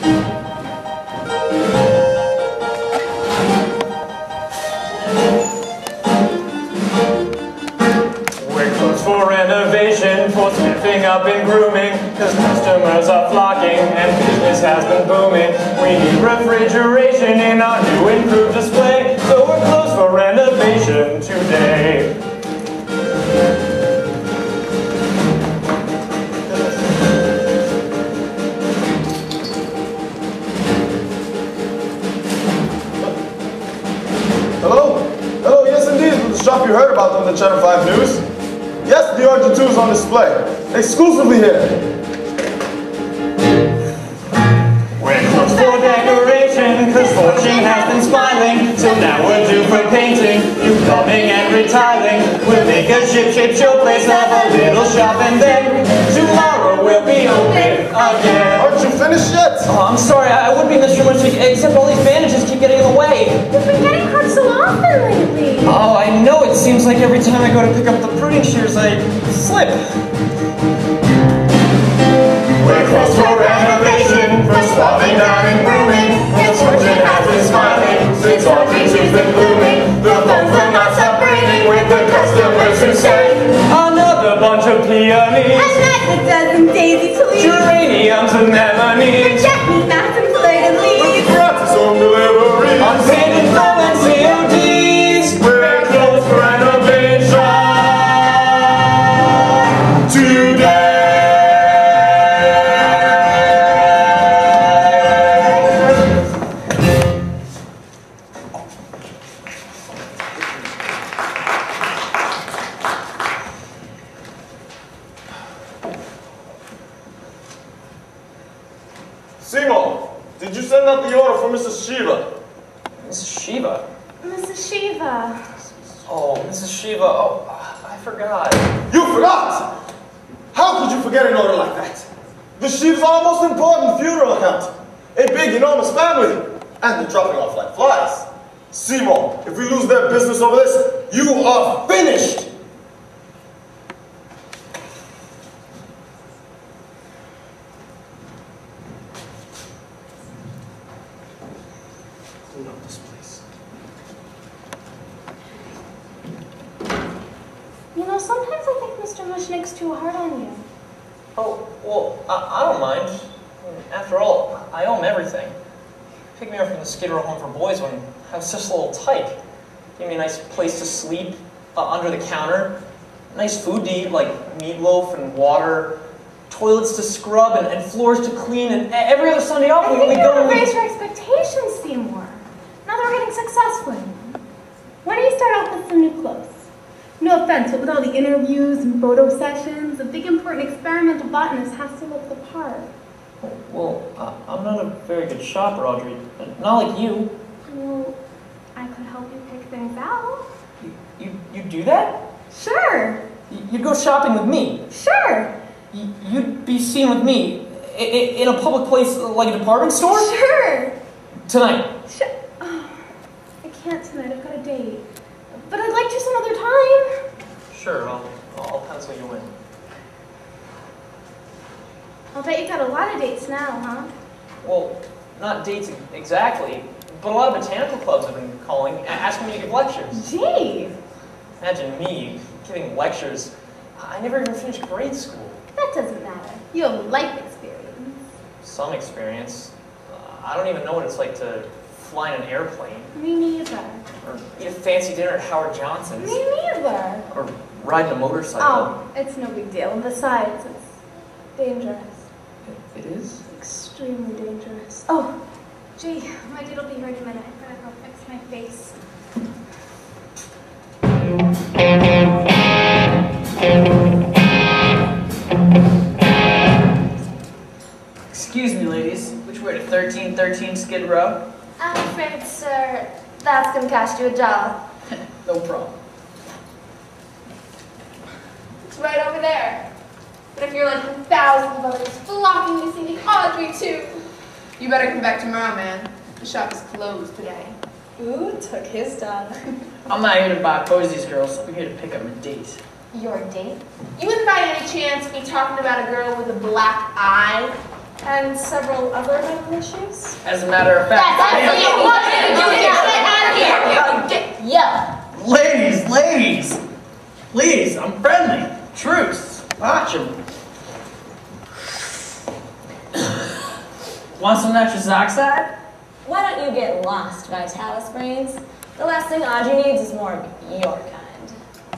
We're closed for renovation, for spiffing up and grooming, cause customers are flocking and business has been booming. We need refrigeration in our new improved display, so we're closed for renovation today. Hello? Hello, yes indeed, with the shop you heard about on the Channel 5 News. Yes, the Audrey Two is on display, exclusively here. We're closed for decoration, cause fortune has been smiling, so now we're due for painting, new plumbing and retiling. We'll make a ship showplace of a little shop, and then tomorrow we'll be open again. Aren't you finished yet? Oh, I'm sorry, I would be Mr. Mushnik, except all these bandages keep getting in the way. You've been getting hurt so often lately. Oh, I know, it seems like every time I go to pick up the pruning shears, I slip. We're closed for renovation, for swabbing down and grooming. The fortune has been smiling, since Audrey Two's been blooming. The phones will not stop ringing with the customers who say another bunch of peonies, And that's a dozen daisy leaves, geraniums and anemones, forget-me-nots and flirted leaves, Gratis home delivery. unpaid in full and CODs. We're closed for renovation today. Seymour, did you send out the order for Mrs. Shiva? Mrs. Shiva? Mrs. Shiva. Oh, Mrs. Shiva, oh, I forgot. You forgot! How could you forget an order like that? The Shivas are our most important funeral account. A big, enormous family. And they're dropping off like flies. Seymour, if we lose their business over this, you are finished! Clean up this place. You know, sometimes I think Mr. Mushnik's too hard on you. Oh, well, I don't mind. I mean, after all, I owe him everything. Picked me up from the Skid Row home for boys when I was just a little tyke. Gave me a nice place to sleep, under the counter. Nice food to eat, like meatloaf and water. Toilets to scrub and floors to clean, and every other Sunday off I we think you go have and to raise your expectations, Seymour. Now that we're getting successful. Why don't you start off with some new clothes? No offense, but with all the interviews and photo sessions, a big important experimental botanist has to look the part. Well, I'm not a very good shopper, Audrey. Not like you. Well, I could help you pick things out. You do that? Sure. You'd go shopping with me. Sure. You'd be seen with me in a public place like a department store? Sure. Tonight. Sure. Oh, I can't tonight. I've got a date. But I'd like to some other time. Sure, I'll pencil you in. I'll bet you've got a lot of dates now, huh? Well, not dates exactly, but a lot of botanical clubs have been calling, asking me to give lectures. Gee. Imagine me giving lectures. I never even finished grade school. That doesn't matter. You have life experience. Some experience. I don't even know what it's like to fly in an airplane. Me neither. Or eat a fancy dinner at Howard Johnson's. Me neither. Or ride a motorcycle. Oh, it's no big deal. And besides, it's dangerous. It is? Extremely dangerous. Oh, gee, my dude will be here in a minute. I gotta go fix my face. Excuse me, ladies. Which way to 1313 Skid Row? I'm afraid, sir, that's gonna cost you a job. No problem. It's right over there. But if you're like thousands of others flocking to see the Audrey Two. You better come back tomorrow, man. The shop is closed today. Ooh, took his time. I'm not here to buy posies, girls. I'm here to pick up a date. Your date? You wouldn't by any chance be talking about a girl with a black eye? And several other medical issues? As a matter of fact, Ladies, please, I'm friendly. Truce. Watch him. Want some nitrous oxide? Why don't you get lost, Vitalis Brains? The last thing Audrey needs is more of your kind.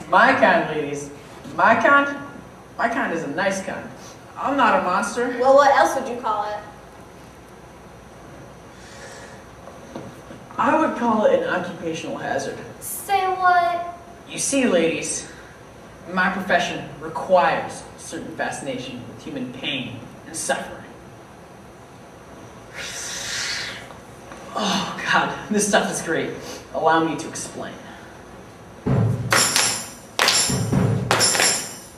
My kind, ladies. My kind? My kind is a nice kind. I'm not a monster. Well, what else would you call it? I would call it an occupational hazard. Say what? You see, ladies, my profession requires a certain fascination with human pain and suffering. Oh, God, this stuff is great. Allow me to explain.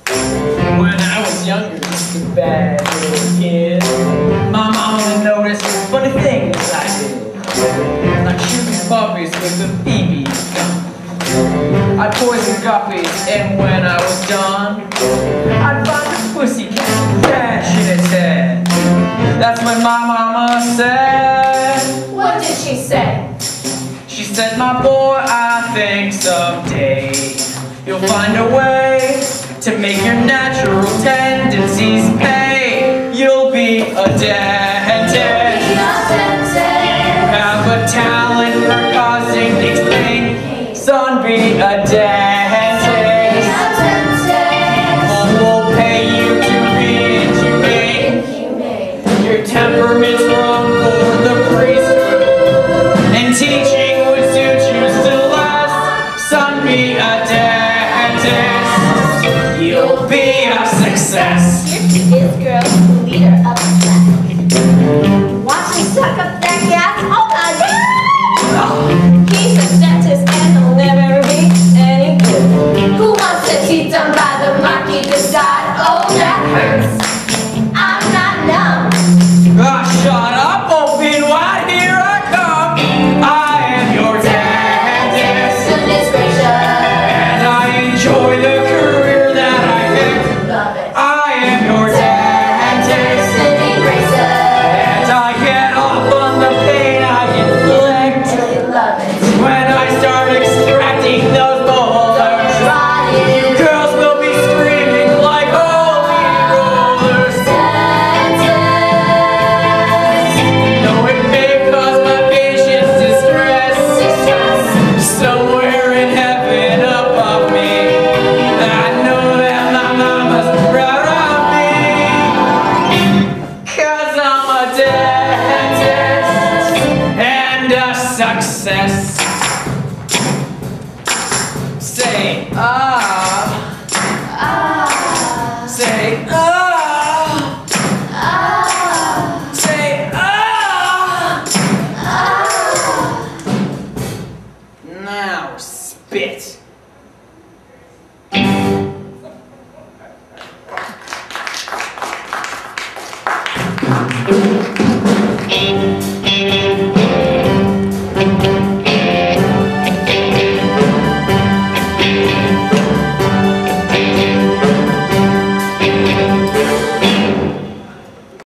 When I was younger, just a bad little kid, my mom would notice funny things I did. Like shooting puppies with a BB gun. I'd poison guppies, and when I was done, I'd find a pussycat with cash in its head. That's when my mama said... What did she say? She said, my boy, I think someday you'll find a way to make your natural tendencies pay. You'll be a dentist. You have a talent for causing things pain. Son, be a dentist. Home will pay you to be inhumane. Your temperament's wrong for the priesthood, and teaching would suit you still less. Son, be a dentist. You'll be a success. Here is girl, leader of the class. Watch me suck up that gas. Oh my God! He's a dentist and he'll never be any good. Who wants to teach them by the marquee decide? Oh, that hurts. I'm not numb. Ah, shut up, open wide, here I come. I am your dentist. Goodness gracious. And I enjoy the career that I picked. Love it. I am your dentist. Goodness gracious. And I get off on the pain I inflict. Really love it. When I start extracting those molars, Try it. girls will be screaming like holy rollers. Though it may cause my patients distress, somewhere in heaven above me, I know that my mama's proud of me. 'Cause I'm a dentist and a success. Say ah, say ah, say ah. Now spit.